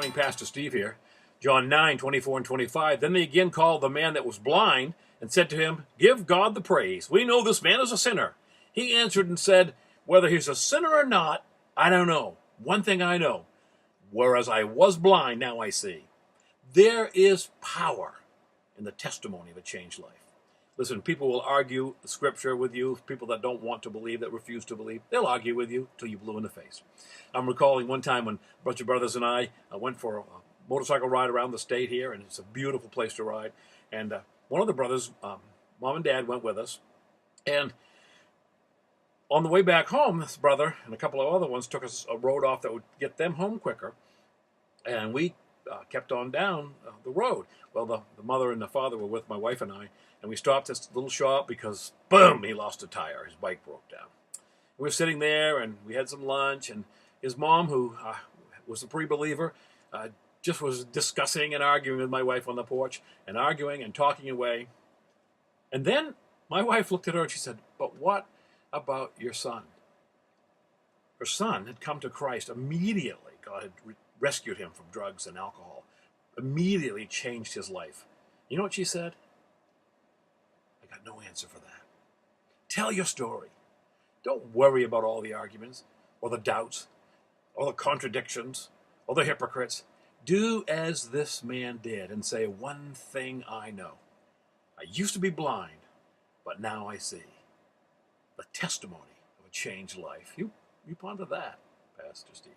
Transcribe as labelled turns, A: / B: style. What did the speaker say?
A: morning, Pastor Steve here. John 9:24 and 25. Then they again called the man that was blind and said to him, Give God the praise. We know this man is a sinner. He answered and said, Whether he's a sinner or not, I don't know. One thing I know, whereas I was blind, now I see. There is power in the testimony of a changed life. Listen, people will argue the scripture with you. People that don't want to believe, that refuse to believe, they'll argue with you till you're blue in the face. I'm recalling one time when a bunch of brothers and I went for a motorcycle ride around the state here, and it's a beautiful place to ride. And one of the brothers, mom and dad, went with us. And on the way back home, this brother and a couple of other ones took us a road off that would get them home quicker. And we kept on down the road. Well, the mother and the father were with my wife and I, and we stopped at this little shop because, boom, he lost a tire. His bike broke down. We were sitting there, and we had some lunch, and his mom, who was a pre-believer, just was discussing and arguing with my wife on the porch, and arguing and talking away. And then my wife looked at her and she said, But what about your son? Her son had come to Christ immediately. God had rescued him from drugs and alcohol, immediately changed his life. You know what she said? I got no answer for that. Tell your story. Don't worry about all the arguments or the doubts or the contradictions or the hypocrites. Do as this man did and say, One thing I know. I used to be blind, but now I see. The testimony of a changed life. You ponder that, Pastor Steve.